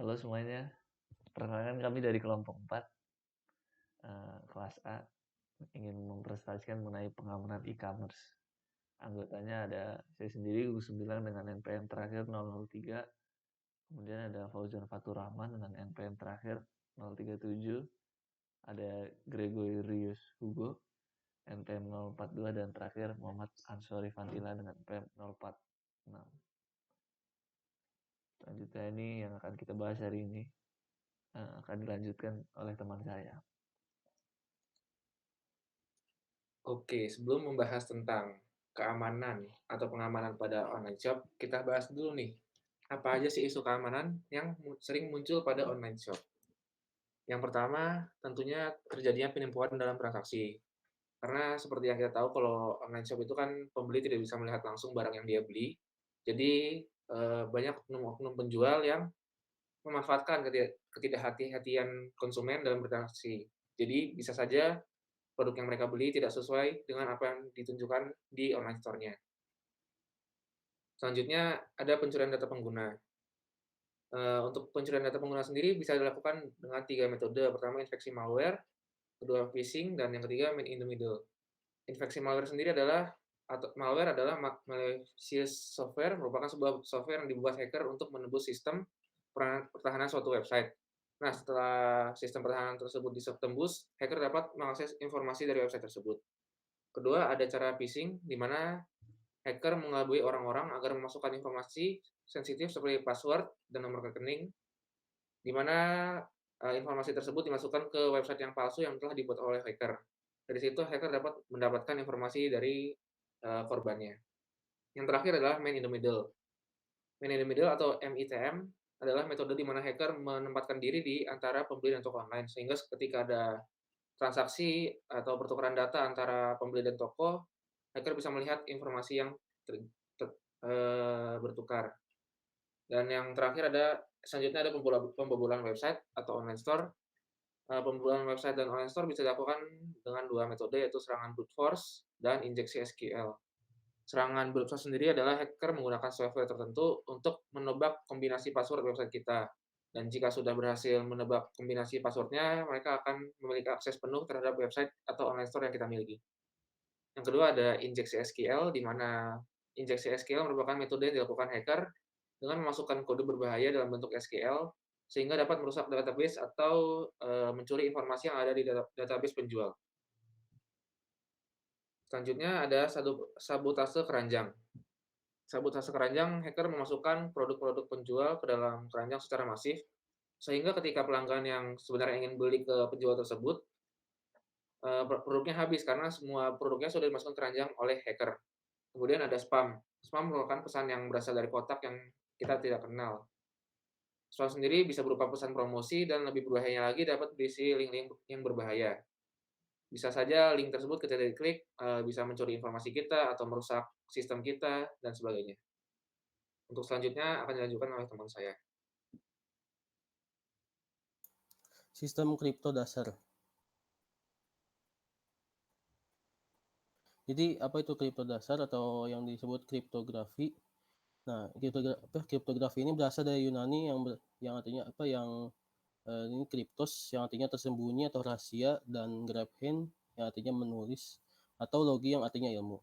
Halo semuanya, perkenalkan kami dari kelompok 4, kelas A, ingin mempresentasikan mengenai pengamanan e-commerce. Anggotanya ada saya sendiri, Gugus 9 dengan NPM terakhir 003, kemudian ada Fauzan Fatur Rahman dengan NPM terakhir 037, ada Gregorius Hugo, NPM 042, dan terakhir Muhammad Ansori Fantila dengan NPM 046. Selanjutnya ini yang akan kita bahas hari ini, akan dilanjutkan oleh teman saya. Oke, sebelum membahas tentang keamanan atau pengamanan pada online shop, kita bahas dulu nih, apa aja sih isu keamanan yang sering muncul pada online shop. Yang pertama, tentunya terjadinya penipuan dalam transaksi. Karena seperti yang kita tahu kalau online shop itu kan pembeli tidak bisa melihat langsung barang yang dia beli. Jadi, banyak oknum-oknum penjual yang memanfaatkan ketidakhati-hatian konsumen dalam bertransaksi. Jadi bisa saja produk yang mereka beli tidak sesuai dengan apa yang ditunjukkan di online store-nya. Selanjutnya ada pencurian data pengguna. Untuk pencurian data pengguna sendiri bisa dilakukan dengan 3 metode. Pertama infeksi malware, kedua phishing, dan yang ketiga man in the middle. Infeksi malware sendiri adalah atau malware adalah malicious software, merupakan sebuah software yang dibuat hacker untuk menembus sistem pertahanan suatu website. Nah, setelah sistem pertahanan tersebut bisa tembus, hacker dapat mengakses informasi dari website tersebut. Kedua, ada cara phishing, di mana hacker mengelabui orang-orang agar memasukkan informasi sensitif seperti password dan nomor rekening, di mana informasi tersebut dimasukkan ke website yang palsu yang telah dibuat oleh hacker. Dari situ hacker dapat mendapatkan informasi dari korbannya. Yang terakhir adalah man in the middle. Man in the middle atau MITM adalah metode di mana hacker menempatkan diri di antara pembeli dan toko online, sehingga ketika ada transaksi atau pertukaran data antara pembeli dan toko, hacker bisa melihat informasi yang ter ter bertukar. Dan yang terakhir selanjutnya ada pembobolan website atau online store. Pembobolan website dan online store bisa dilakukan dengan 2 metode, yaitu serangan brute force dan injeksi SQL. Serangan brute force sendiri adalah hacker menggunakan software tertentu untuk menebak kombinasi password website kita. Dan jika sudah berhasil menebak kombinasi password-nya, mereka akan memiliki akses penuh terhadap website atau online store yang kita miliki. Yang kedua ada injeksi SQL, di mana injeksi SQL merupakan metode yang dilakukan hacker dengan memasukkan kode berbahaya dalam bentuk SQL, sehingga dapat merusak database atau, mencuri informasi yang ada di database penjual. Selanjutnya ada sabotase keranjang. Sabotase keranjang, hacker memasukkan produk-produk penjual ke dalam keranjang secara masif, sehingga ketika pelanggan yang sebenarnya ingin beli ke penjual tersebut, produknya habis karena semua produknya sudah dimasukkan keranjang oleh hacker. Kemudian ada spam. Spam merupakan pesan yang berasal dari kotak yang kita tidak kenal. Spam sendiri bisa berupa pesan promosi dan lebih berbahayanya lagi dapat berisi link-link yang berbahaya. Bisa saja link tersebut ketika diklik, bisa mencuri informasi kita atau merusak sistem kita dan sebagainya. Untuk selanjutnya akan dilanjutkan oleh teman saya. Sistem kripto dasar. Jadi apa itu kripto dasar atau yang disebut kriptografi? Nah, kriptografi ini berasal dari Yunani yang artinya apa ini kriptos yang artinya tersembunyi atau rahasia dan graphen yang artinya menulis atau logi yang artinya ilmu.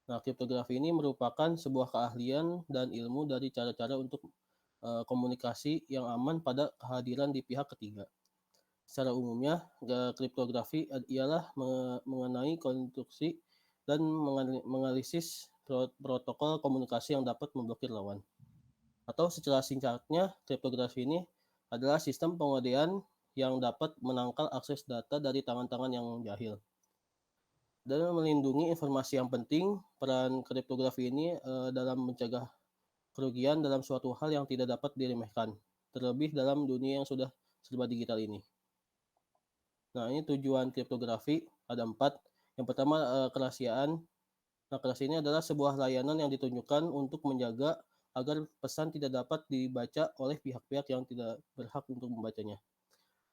Nah, kriptografi ini merupakan sebuah keahlian dan ilmu dari cara-cara untuk komunikasi yang aman pada kehadiran di pihak ketiga. Secara umumnya, kriptografi ialah mengenai konstruksi dan menganalisis protokol komunikasi yang dapat memblokir lawan. Atau secara singkatnya, kriptografi ini adalah sistem pengodean yang dapat menangkal akses data dari tangan-tangan yang jahil. Dan melindungi informasi yang penting, peran kriptografi ini dalam mencegah kerugian dalam suatu hal yang tidak dapat diremehkan, terlebih dalam dunia yang sudah serba digital ini. Nah, ini tujuan kriptografi ada 4. Yang pertama, kerahasiaan. Nah, kerahasiaan ini adalah sebuah layanan yang ditunjukkan untuk menjaga agar pesan tidak dapat dibaca oleh pihak-pihak yang tidak berhak untuk membacanya.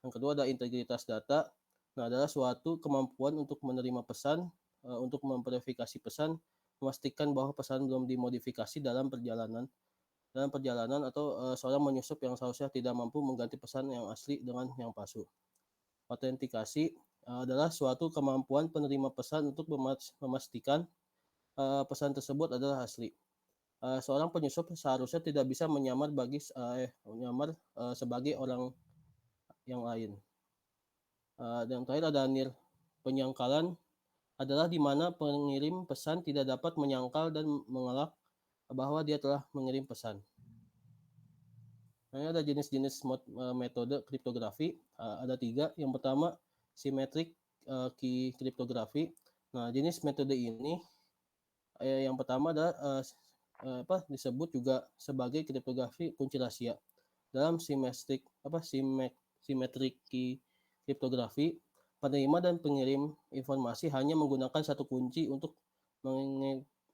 Yang kedua ada integritas data. Nah, adalah suatu kemampuan untuk menerima pesan, untuk memverifikasi pesan, memastikan bahwa pesan belum dimodifikasi dalam perjalanan, dalam perjalanan atau seorang menyusup yang seharusnya tidak mampu mengganti pesan yang asli dengan yang palsu. Autentikasi adalah suatu kemampuan penerima pesan untuk memastikan pesan tersebut adalah asli. Seorang penyusup seharusnya tidak bisa menyamar sebagai orang yang lain. Dan terakhir ada penyangkalan adalah di mana pengirim pesan tidak dapat menyangkal dan mengelak bahwa dia telah mengirim pesan. Nah, ini ada jenis-jenis metode kriptografi, ada 3. Yang pertama, symmetric key kriptografi. Nah, jenis metode ini yang pertama adalah disebut juga sebagai kriptografi kunci rahasia. Dalam symmetric key kriptografi, penerima dan pengirim informasi hanya menggunakan satu kunci untuk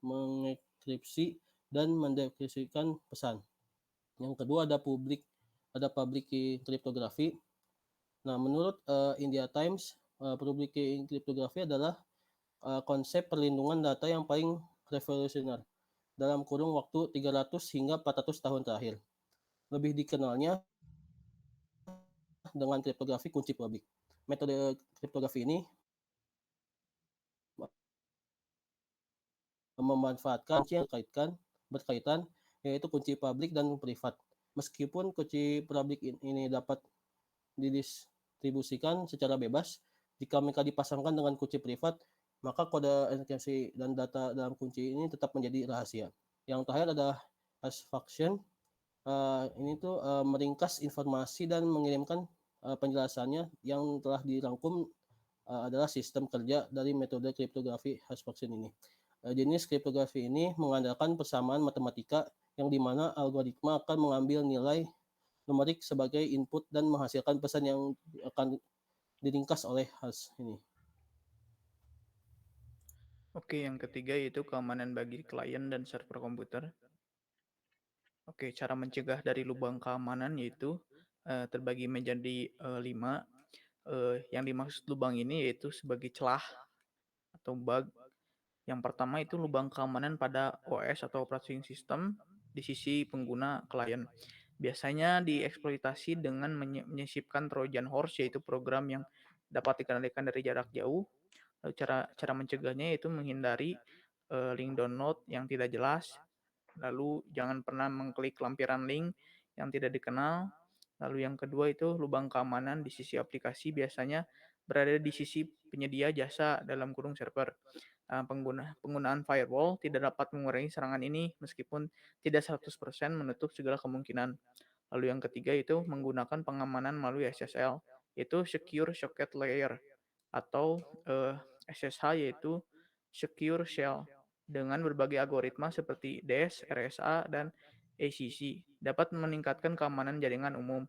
mengekripsi dan mendekripsikan pesan. Yang kedua ada public key kriptografi. Nah, menurut India Times, public key kriptografi adalah konsep perlindungan data yang paling revolusioner dalam kurun waktu 300 hingga 400 tahun terakhir. Lebih dikenalnya dengan kriptografi kunci publik. Metode kriptografi ini memanfaatkan kunci yang berkaitan yaitu kunci publik dan privat. Meskipun kunci publik ini dapat didistribusikan secara bebas, jika mereka dipasangkan dengan kunci privat, maka kode enkripsi dan data dalam kunci ini tetap menjadi rahasia. Yang terakhir adalah hash function. Ini tuh meringkas informasi dan mengirimkan penjelasannya yang telah dirangkum adalah sistem kerja dari metode kriptografi hash function ini. Jenis kriptografi ini mengandalkan persamaan matematika yang dimana algoritma akan mengambil nilai numerik sebagai input dan menghasilkan pesan yang akan diringkas oleh hash ini. Oke, yang ketiga yaitu keamanan bagi klien dan server komputer. Oke, cara mencegah dari lubang keamanan yaitu terbagi menjadi 5. Yang dimaksud lubang ini yaitu sebagai celah atau bug. Yang pertama itu lubang keamanan pada OS atau operating system di sisi pengguna klien. Biasanya dieksploitasi dengan menyisipkan Trojan horse, yaitu program yang dapat dikendalikan dari jarak jauh. Lalu cara mencegahnya yaitu menghindari link download yang tidak jelas. Lalu jangan pernah mengklik lampiran link yang tidak dikenal. Lalu yang kedua itu lubang keamanan di sisi aplikasi biasanya berada di sisi penyedia jasa dalam kurung server. Penggunaan firewall tidak dapat mengurangi serangan ini meskipun tidak 100% menutup segala kemungkinan. Lalu yang ketiga itu menggunakan pengamanan melalui SSL, yaitu Secure Socket Layer, atau SSH yaitu Secure Shell, dengan berbagai algoritma seperti DES, RSA, dan ACC dapat meningkatkan keamanan jaringan umum.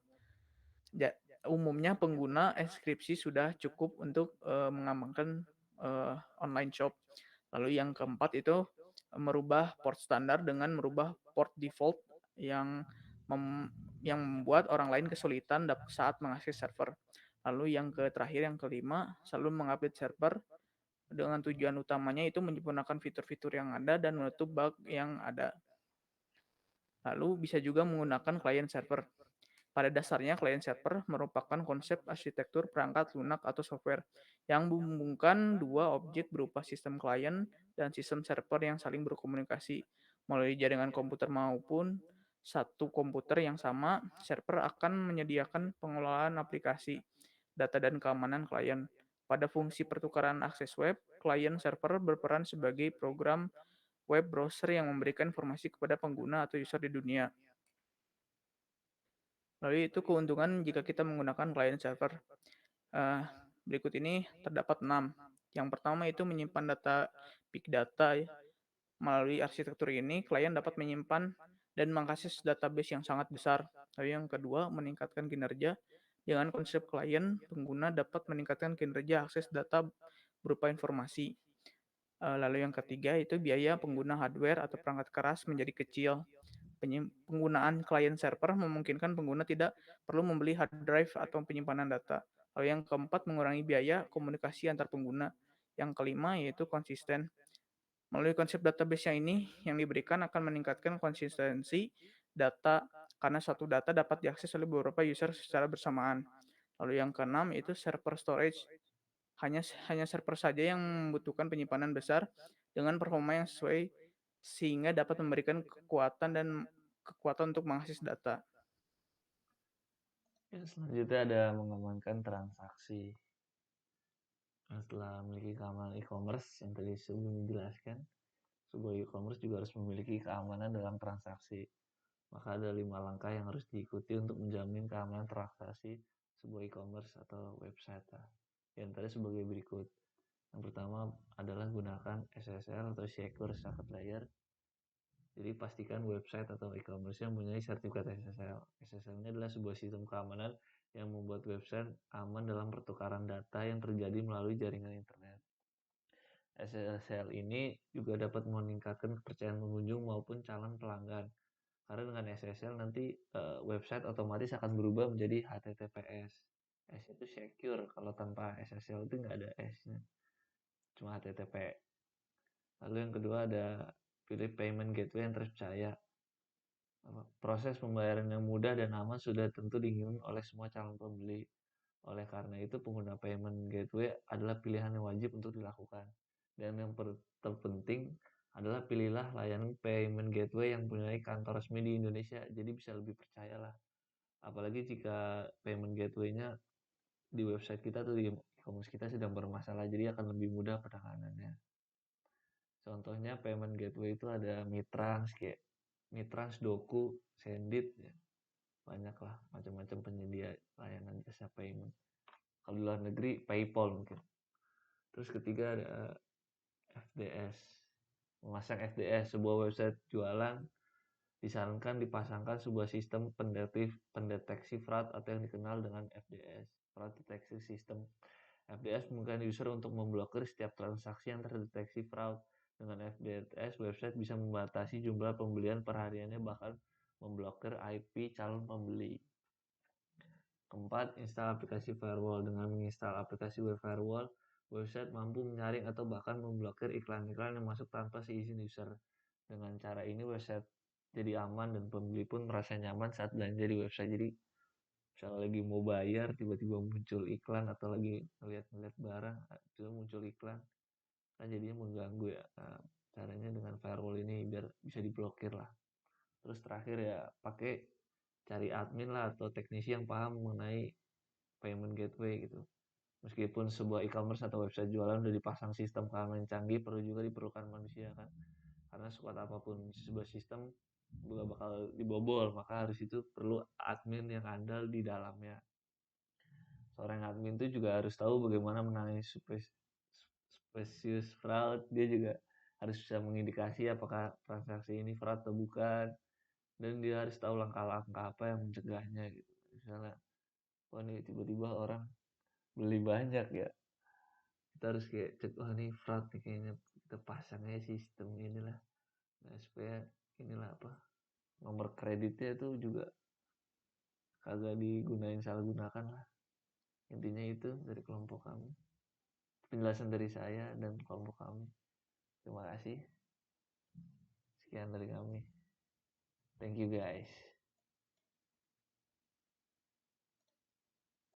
Umumnya pengguna enkripsi sudah cukup untuk mengamankan online shop. Lalu yang keempat itu merubah port standar dengan merubah port default yang membuat orang lain kesulitan saat mengakses server. Lalu yang terakhir, yang kelima, selalu mengupdate server dengan tujuan utamanya itu menyempurnakan fitur-fitur yang ada dan menutup bug yang ada. Lalu bisa juga menggunakan client server. Pada dasarnya, client server merupakan konsep arsitektur perangkat lunak atau software yang menghubungkan dua objek berupa sistem klien dan sistem server yang saling berkomunikasi melalui jaringan komputer maupun satu komputer yang sama. Server akan menyediakan pengelolaan aplikasi, data, dan keamanan klien. Pada fungsi pertukaran akses web, klien server berperan sebagai program web browser yang memberikan informasi kepada pengguna atau user di dunia. Lalu itu keuntungan jika kita menggunakan client server. Berikut ini terdapat 6. Yang pertama itu menyimpan data big data. Melalui arsitektur ini, klien dapat menyimpan dan mengakses database yang sangat besar. Lalu yang kedua, meningkatkan kinerja. Dengan konsep klien, pengguna dapat meningkatkan kinerja akses data berupa informasi. Lalu yang ketiga itu biaya pengguna hardware atau perangkat keras menjadi kecil. Penggunaan client server memungkinkan pengguna tidak perlu membeli hard drive atau penyimpanan data. Lalu yang keempat, mengurangi biaya komunikasi antar pengguna. Yang kelima yaitu konsisten. Melalui konsep database yang diberikan akan meningkatkan konsistensi data karena suatu data dapat diakses oleh beberapa user secara bersamaan. Lalu yang keenam itu server storage. Hanya server saja yang membutuhkan penyimpanan besar dengan performa yang sesuai sehingga dapat memberikan kekuatan untuk mengakses data. Selanjutnya ada mengamankan transaksi. Nah, setelah memiliki keamanan e-commerce yang tadi sebelum dijelaskan, sebuah e-commerce juga harus memiliki keamanan dalam transaksi. Maka ada 5 langkah yang harus diikuti untuk menjamin keamanan transaksi sebuah e-commerce atau website. Di antara sebagai berikut. Yang pertama adalah gunakan SSL atau Secure Socket Layer. Jadi pastikan website atau e-commerce yang mempunyai sertifikat SSL. SSL ini adalah sebuah sistem keamanan yang membuat website aman dalam pertukaran data yang terjadi melalui jaringan internet. SSL ini juga dapat meningkatkan kepercayaan pengunjung maupun calon pelanggan. Karena dengan SSL nanti website otomatis akan berubah menjadi HTTPS. S itu secure, kalau tanpa SSL itu nggak ada S-nya. Cuma HTTP. Lalu yang kedua ada pilih payment gateway yang terpercaya. Proses pembayaran yang mudah dan aman sudah tentu diinginkan oleh semua calon pembeli. Oleh karena itu, pengguna payment gateway adalah pilihan yang wajib untuk dilakukan. Dan yang terpenting adalah pilihlah layanan payment gateway yang punya kantor resmi di Indonesia. Jadi bisa lebih percayalah. Apalagi jika payment gateway-nya di website kita atau di e-commerce kita sedang bermasalah, jadi akan lebih mudah penanganannya. Contohnya payment gateway itu ada Mitrans, kayak Mitrans, Doku, Sendit, ya. Banyak lah macam-macam penyedia layanan jasa payment. Kalau di luar negeri PayPal mungkin. Terus ketiga ada FDS. Memasang FDS, sebuah website jualan disarankan dipasangkan sebuah sistem pendeteksi fraud atau yang dikenal dengan FDS, Fraud Detection System. FDS memungkinkan user untuk memblokir setiap transaksi yang terdeteksi fraud. Dengan FDS, website bisa membatasi jumlah pembelian perhariannya, bahkan memblokir IP calon pembeli. Keempat, install aplikasi firewall. Dengan menginstal aplikasi web firewall, website mampu menyaring atau bahkan memblokir iklan-iklan yang masuk tanpa seizin user. Dengan cara ini, website jadi aman dan pembeli pun merasa nyaman saat belanja di website. Jadi, misalnya lagi mau bayar, tiba-tiba muncul iklan, atau lagi ngeliat-ngeliat barang, tiba muncul iklan, kan jadinya mengganggu ya. Nah, caranya dengan firewall ini biar bisa diblokir lah. Terus terakhir ya, cari admin lah atau teknisi yang paham mengenai payment gateway gitu. Meskipun sebuah e-commerce atau website jualan udah dipasang sistem keamanan canggih, perlu juga diperlukan manusia kan. Karena sekuat apapun sebuah sistem juga bakal dibobol, maka harus itu perlu admin yang andal di dalamnya. Seorang admin itu juga harus tahu bagaimana menangani suspicious fraud. Dia juga harus bisa mengindikasi apakah transaksi ini fraud atau bukan, dan dia harus tahu langkah-langkah apa yang mencegahnya gitu. Misalnya, wah nih tiba-tiba orang beli banyak ya, kita harus kayak cek, wah nih fraud nih kayaknya, kita pasangnya sistem inilah, nah supaya inilah apa, nomor kreditnya tuh juga kagak digunain salah gunakan lah. Intinya itu dari kelompok kami, penjelasan dari saya dan kelompok kami. Terima kasih. Sekian dari kami. Thank you guys.